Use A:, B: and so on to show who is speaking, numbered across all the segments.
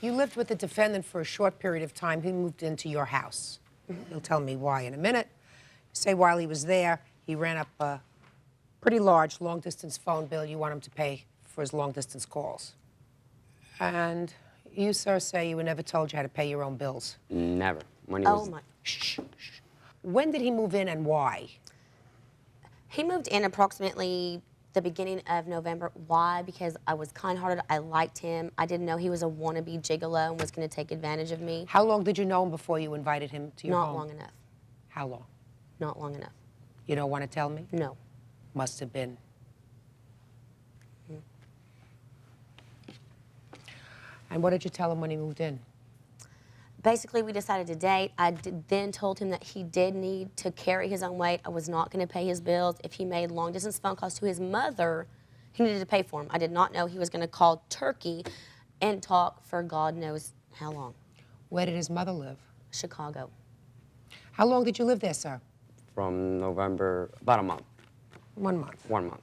A: You lived with the defendant for a short period of time. He moved into your house. You'll tell me why in a minute. Say while he was there, he ran up a pretty large long-distance phone bill you want him to pay for his long-distance calls. And you, sir, say you were never told you how to pay your own bills.
B: Never. Money
C: Oh,
B: was...
C: my.
A: Shh, shh. When did he move in and why?
C: He moved in approximately the beginning of November. Why? Because I was kind-hearted. I liked him. I didn't know he was a wannabe gigolo and was going to take advantage of me.
A: How long did you know him before you invited him to your home?
C: Not long enough.
A: How long?
C: Not long enough.
A: You don't want to tell me?
C: No.
A: Must have been. And what did you tell him when he moved in?
C: Basically, we decided to date. Then told him that he did need to carry his own weight. I was not going to pay his bills. If he made long-distance phone calls to his mother, he needed to pay for them. I did not know he was going to call Turkey and talk for God knows how long.
A: Where did his mother live?
C: Chicago.
A: How long did you live there, sir?
B: From November, about a month.
A: 1 month.
B: 1 month.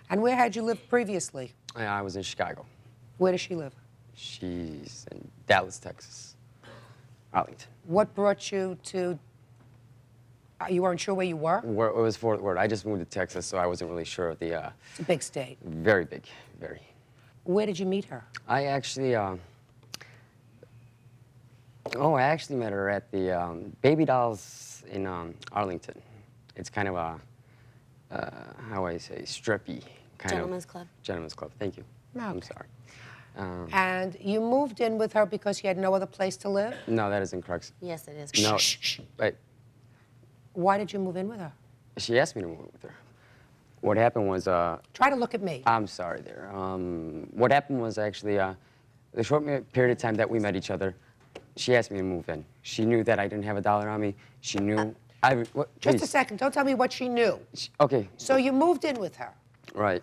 A: And where had you lived previously?
B: I was in Chicago.
A: Where does she live?
B: She's in Dallas, Texas. Arlington.
A: What brought you to... you weren't sure where you were?
B: It was Fort Worth. I just moved to Texas, so I wasn't really sure of the...
A: It's a big state.
B: Very big, very.
A: Where did you meet her?
B: I actually met her at the Baby Dolls in Arlington. It's kind of a, how I say, strippy kind
C: Gentleman's
B: of...
C: club.
B: Gentleman's club, thank you.
A: Okay.
B: I'm sorry.
A: And you moved in with her because you had no other place to live?
B: No, that isn't correct.
C: Yes, it is.
B: No,
A: Shh, shh, shh.
B: Wait.
A: Why did you move in with her?
B: She asked me to move with her. What happened was...
A: Try to look at me.
B: I'm sorry there. What happened was actually, the short period of time that we met each other, she asked me to move in. She knew that I didn't have $1 on me. She knew...
A: Just a second. Don't tell me what she knew.
B: Okay.
A: So you moved in with her.
B: Right.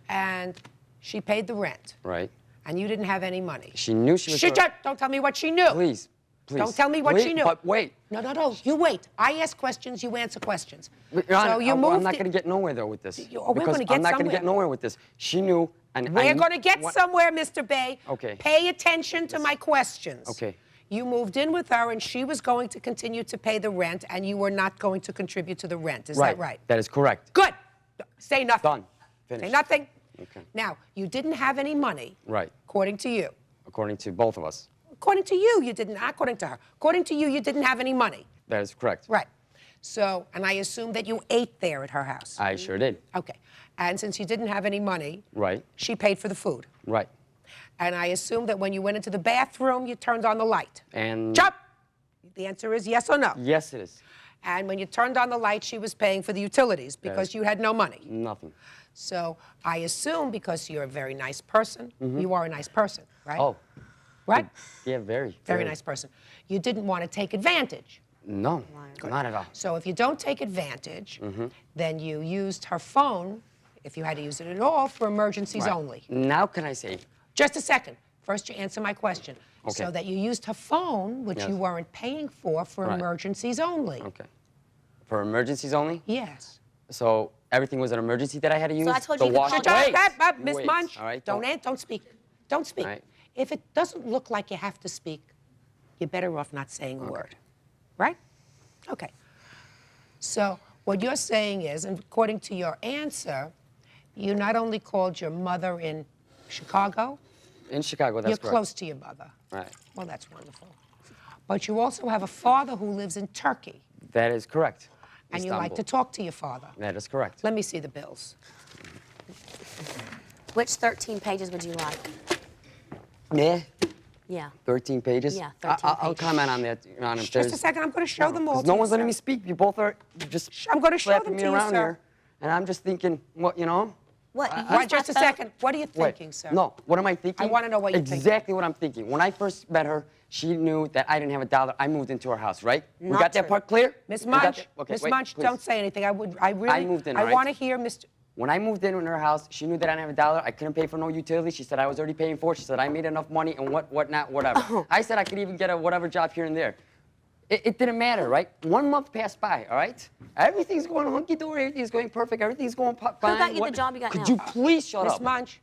A: And she paid the rent.
B: Right.
A: And you didn't have any money.
B: She knew she was...
A: Shut up! Don't tell me what she knew.
B: Please, please.
A: Don't tell me what she knew.
B: But wait.
A: No, no, no. You wait. I ask questions, you answer questions.
B: So
A: you moved
B: I'm not going to get nowhere, though, with this.
A: We're going to get
B: I'm not going to
A: somewhere.
B: get nowhere with this. She knew, and
A: We're going to get somewhere, Mr. Bay.
B: Okay.
A: Pay attention to my questions.
B: Okay.
A: You moved in with her, and she was going to continue to pay the rent, and you were not going to contribute to the rent. Is that right?
B: That is correct.
A: Good. Say nothing.
B: Done. Finished.
A: Say nothing.
B: Okay.
A: Now, you didn't have any money.
B: Right.
A: According to you.
B: According to both of us.
A: According to you, you didn't. Not according to her. According to you, you didn't have any money.
B: That is correct.
A: Right. So, and I assume that you ate there at her house.
B: I sure did.
A: Okay. And since you didn't have any money,
B: Right.
A: she paid for the food.
B: Right.
A: And I assume that when you went into the bathroom, you turned on the light.
B: And...
A: Chop! The answer is yes or no.
B: Yes, it is.
A: And when you turned on the light, she was paying for the utilities because you had no money.
B: Nothing.
A: So I assume because you're a very nice person, you are a nice person, right?
B: Oh.
A: Right?
B: Yeah, very.
A: Very nice person. You didn't want to take advantage.
B: No, not at all.
A: So if you don't take advantage, then you used her phone, if you had to use it at all, for emergencies
B: Right.
A: only.
B: Now can I say...
A: Just a second. First, you answer my question.
B: Okay.
A: So that you used her phone, which
B: Yes.
A: you weren't paying for
B: Right.
A: emergencies only.
B: Okay. For emergencies only?
A: Yes.
B: So everything was an emergency that I had to use?
C: I told you
B: The
C: to
B: wash-
C: call
B: Wait.
A: Miss
B: Wait.
A: Munch,
B: All right.
A: don't speak. Don't speak.
B: All right.
A: If it doesn't look like you have to speak, you're better off not saying a word. Right? Okay. So what you're saying is, and according to your answer, you not only called your mother in Chicago,
B: In Chicago, that's
A: you're
B: correct.
A: close to your mother.
B: Right.
A: Well, that's wonderful. But you also have a father who lives in Turkey,
B: That is correct.
A: and you like to
B: Istanbul.
A: talk to your father.
B: That is correct.
A: Let me see the bills.
C: Which 13 pages would you like?
B: Yeah.
C: Yeah.
B: 13 pages?
C: Yeah, 13
B: I'll
C: pages.
B: comment on that. On
A: Just a second, I'm going to show them all.
B: Because
A: to
B: no
A: you,
B: one's letting
A: sir.
B: me speak. You both are just
A: I'm going to show
B: slapping
A: them
B: me
A: to you,
B: around
A: sir.
B: here. And I'm just thinking, what, you know?
C: What?
A: Right, just a second. What are you
B: Wait.
A: thinking, sir?
B: No, what am I thinking?
A: I wanna know what you're thinking.
B: Exactly what I'm thinking. When I first met her, she knew that I didn't have $1. I moved into her house, right? We
C: Not
B: got that
C: true.
B: part clear?
A: Miss
B: We got
A: Munch,
B: that- okay,
A: Miss
B: wait,
A: Munch,
B: please.
A: don't say anything. I
B: moved in, all right?
A: want to hear Mr.
B: When I moved in her house, she knew that I didn't have $1. I couldn't pay for no utilities. She said I was already paying for it. She said I made enough money and whatnot, whatever. I said I could even get a whatever job here and there. It didn't matter, right? 1 month passed by, all right? Everything's going hunky-dory. Everything's going perfect. Everything's going fine.
C: got you the job you got
B: Could
C: now?
B: you please shut
A: Miss
B: up?
A: Munch,